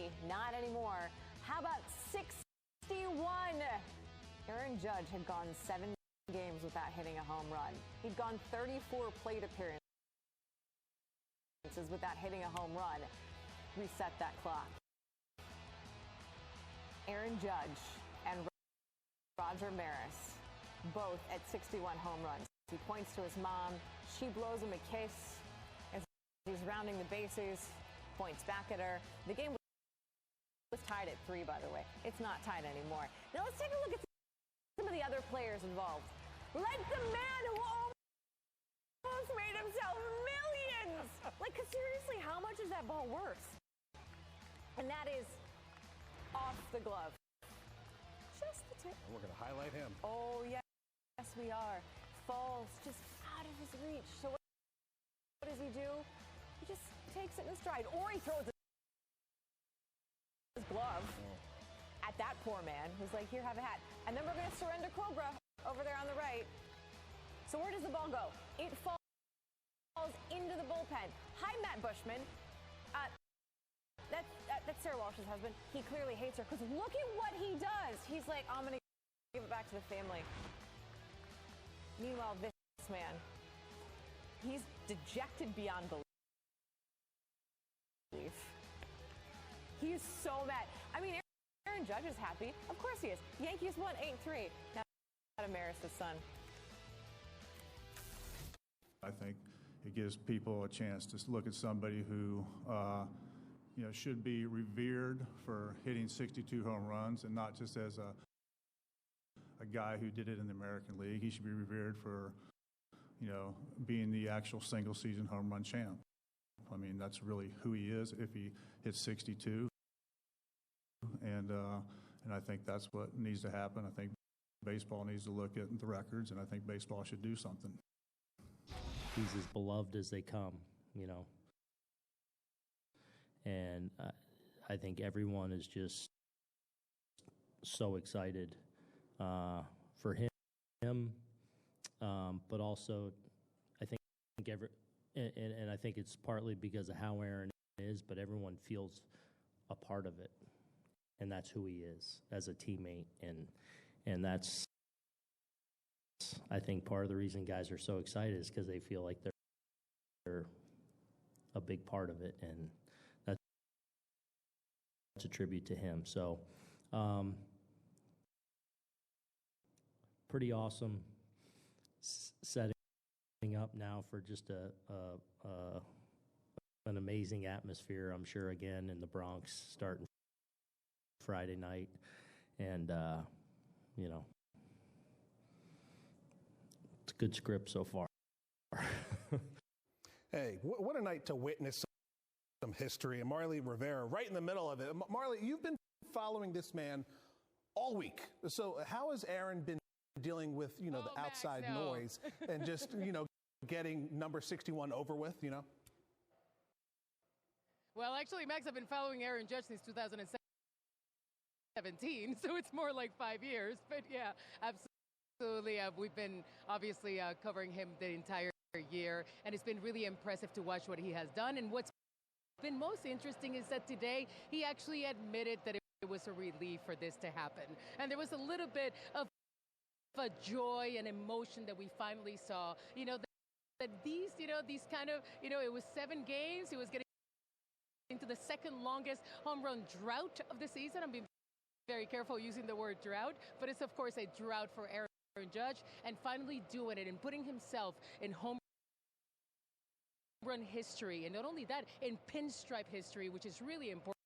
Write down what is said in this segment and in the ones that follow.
70? Not anymore. How about 61? Aaron Judge had gone 7 games without hitting a home run. He'd gone 34 plate appearances without hitting a home run. Reset that clock. Aaron Judge and Roger Maris, both at 61 home runs. He points to his mom. She blows him a kiss as he's rounding the bases, points back at her. The game was tied at 3, by the way. It's not tied anymore. Now let's take a look at some of the other players involved. Like the man who almost made himself millions. Like, seriously, how much is that ball worth? And that is off the glove. Just the tip. And we're going to highlight him. Oh, yes. Yes, we are. Falls just out of his reach. So what does he do? He just takes it in stride. Or he throws his glove at that poor man who's like, here, have a hat. And then we're going to surrender Cobra over there on the right. So where does the ball go? It falls into the bullpen. Hi, Matt Bushman. That's Sarah Walsh's husband. He clearly hates her because look at what he does. He's like, I'm going to give it back to the family. Meanwhile, this man, he's dejected beyond belief. He is so mad. I mean, Aaron Judge is happy. Of course he is. Yankees won 8-3. Now, Maris' son. I think it gives people a chance to look at somebody who, should be revered for hitting 62 home runs and not just as a guy who did it in the American League. He should be revered for, being the actual single-season home run champ. I mean, that's really who he is if he hits 62. And I think that's what needs to happen. I think baseball needs to look at the records, and I think baseball should do something. He's as beloved as they come, And I think everyone is just so excited for him, but also I think and I think it's partly because of how Aaron is, but everyone feels a part of it, and that's who he is as a teammate, and that's, I think, part of the reason guys are so excited is because they feel like they're a big part of it, and that's a tribute to him. So pretty awesome setting up now for just an amazing atmosphere, I'm sure, again in the Bronx starting Friday night, and it's a good script so far. Hey, what a night to witness some history, and Marley Rivera right in the middle of it. Marley, you've been following this man all week. So how has Aaron been dealing with, the outside noise and just, getting number 61 over with, Well, actually, Max, I've been following Aaron Judge since 2017, so it's more like 5 years. But yeah, absolutely. We've been obviously covering him the entire year, and it's been really impressive to watch what he has done. And what's been most interesting is that today he actually admitted that it was a relief for this to happen. And there was a little bit of a joy and emotion that we finally saw, that these kind of, it was 7 games. He was getting into the second longest home run drought of the season. I'm being very careful using the word drought, but it's of course a drought for Aaron Judge, and finally doing it and putting himself in home run history, and not only that, in pinstripe history, which is really important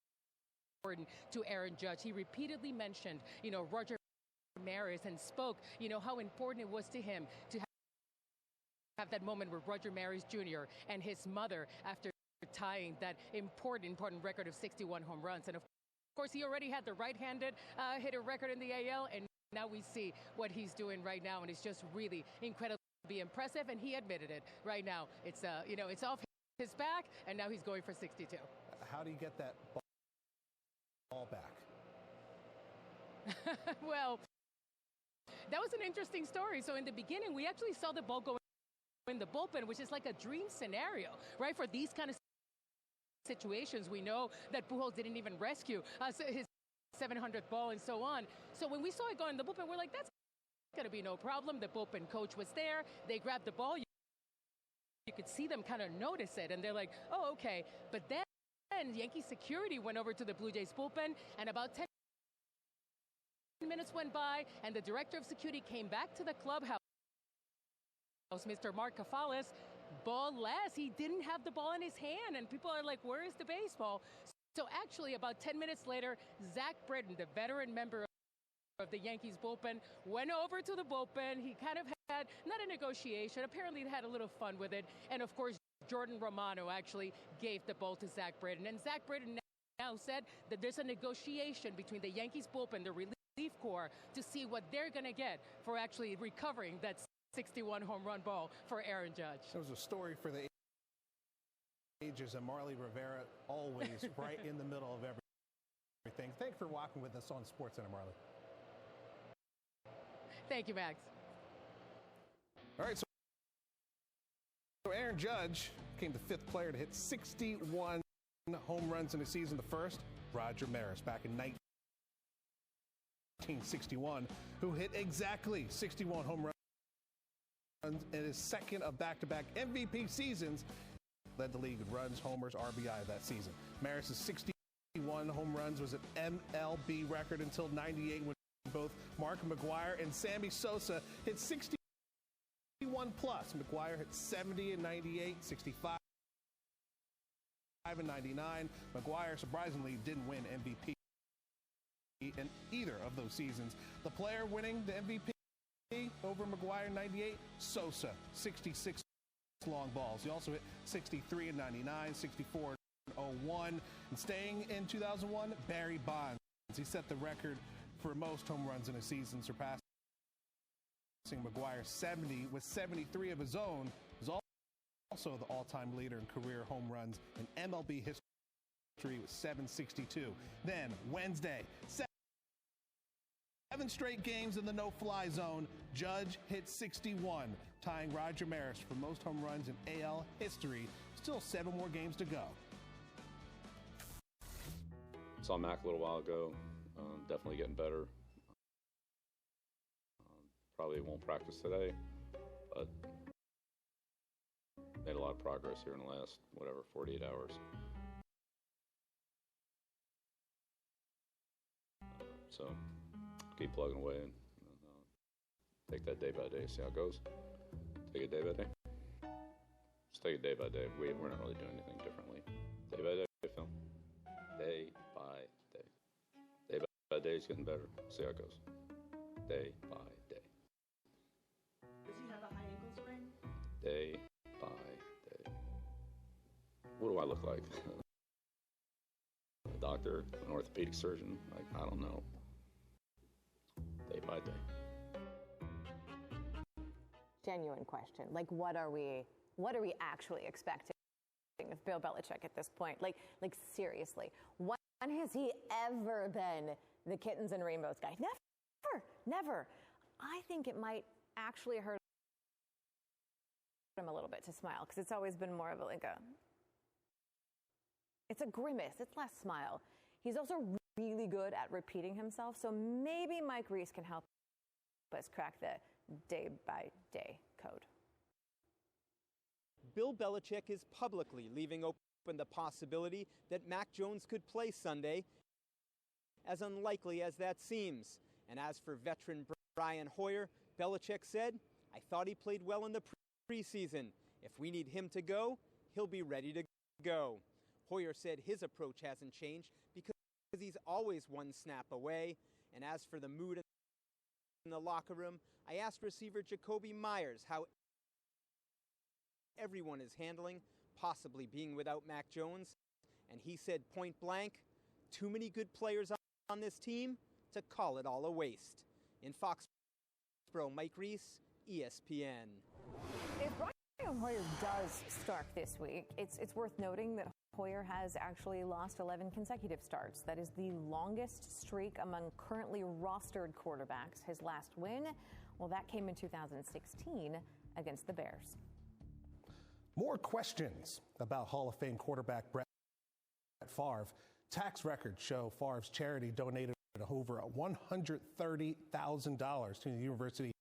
to Aaron Judge. He repeatedly mentioned, Roger Maris, and spoke, how important it was to him to have that moment with Roger Maris Jr. and his mother after tying that important record of 61 home runs. And of course, he already had the right-handed hitter record in the AL, and now we see what he's doing right now, and it's just really incredibly impressive, and he admitted it right now. It's it's off his back, and now he's going for 62. How do you get that ball back? Well, that was an interesting story. So in the beginning, we actually saw the ball go in the bullpen, which is like a dream scenario, right, for these kind of situations. We know that Pujols didn't even rescue his 700th ball and so on. So when we saw it go in the bullpen, we're like, that's going to be no problem. The bullpen coach was there. They grabbed the ball. You could see them kind of notice it, and they're like, oh, okay. But then Yankee security went over to the Blue Jays bullpen, and about 10 minutes went by, and the director of security came back to the clubhouse, Mr. Mark Kafales, ball last. He didn't have the ball in his hand, and people are like, where is the baseball? So actually, about 10 minutes later, Zach Britton, the veteran member of the Yankees bullpen, went over to the bullpen. He kind of had, not a negotiation, apparently he had a little fun with it. And of course, Jordan Romano actually gave the ball to Zach Britton. And Zach Britton now said that there's a negotiation between the Yankees bullpen, the relief corps, to see what they're going to get for actually recovering that 61 home run ball for Aaron Judge. It was a story for the ages, and Marly Rivera always right in the middle of everything. Thanks for walking with us on SportsCenter, Marly. Thank you, Max. All right, so Aaron Judge became the fifth player to hit 61 home runs in a season. The first, Roger Maris, back in 1961, who hit exactly 61 home runs in his second of back-to-back MVP seasons. Led the league in runs, homers, RBI that season. Maris' 61 home runs was an MLB record until 98, when both Mark McGwire and Sammy Sosa hit 61 plus. McGwire hit 70 in 98, 65 in 99. McGwire surprisingly didn't win MVP in either of those seasons. The player winning the MVP over McGwire in 98, Sosa, 66 long balls. He also hit 63 in 99, 64 in 01. And staying in 2001, Barry Bonds. He set the record for most home runs in a season, surpassing McGwire 70 with 73 of his own. He's also the all-time leader in career home runs in MLB history with 762. Then Wednesday, 7 straight games in the no-fly zone. Judge hit 61, tying Roger Maris for most home runs in AL history. Still 7 more games to go. Saw Mac a little while ago. Definitely getting better. Probably won't practice today, but made a lot of progress here in the last, 48 hours. So keep plugging away and take that day by day, see how it goes. Take it day by day. Just take it day by day. We're not really doing anything differently. Day by day, Phil. Day by day. Day by day is getting better. See how it goes. Day by day. Does he have a high ankle sprain? Day by day. What do I look like? A doctor, an orthopedic surgeon? Like, I don't know. Day by day. Genuine question. Like, what are we actually expecting of Bill Belichick at this point? Like seriously, when has he ever been the kittens and rainbows guy? Never. I think it might actually hurt him a little bit to smile, because it's always been more of it's a grimace. It's less smile. He's also really good at repeating himself, so maybe Mike Reese can help us crack the day-by-day code. Bill Belichick is publicly leaving open the possibility that Mac Jones could play Sunday, as unlikely as that seems. And as for veteran Brian Hoyer, Belichick said, "I thought he played well in the preseason. If we need him to go, he'll be ready to go." Hoyer said his approach hasn't changed because he's always one snap away. And as for the mood in the locker room, I asked receiver Jacoby Myers how everyone is handling possibly being without Mac Jones. And he said point blank, too many good players on this team to call it all a waste. In Foxborough, Mike Reese, ESPN. If Brian Hoyer does start this week, it's worth noting that Hoyer has actually lost 11 consecutive starts. That is the longest streak among currently rostered quarterbacks. His last win, well, that came in 2016 against the Bears. More questions about Hall of Fame quarterback Brett Favre. Tax records show Favre's charity donated over $130,000 to the University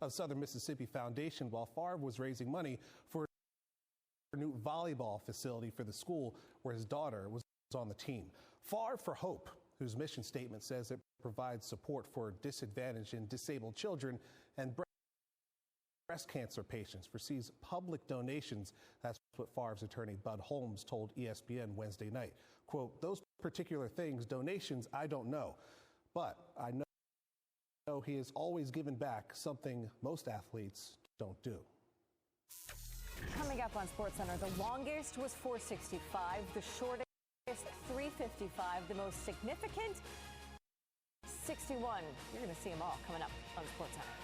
of Southern Mississippi Foundation while Favre was raising money for a new volleyball facility for the school where his daughter was on the team. Favre for Hope, whose mission statement says it provides support for disadvantaged and disabled children and breast cancer patients, receives public donations. That's what Favre's attorney Bud Holmes told ESPN Wednesday night. Quote, "Those particular things, donations, I don't know. But I know he has always given back, something most athletes don't do." Coming up on SportsCenter, the longest was 465, the shortest 355, the most significant 61. You're going to see them all coming up on SportsCenter.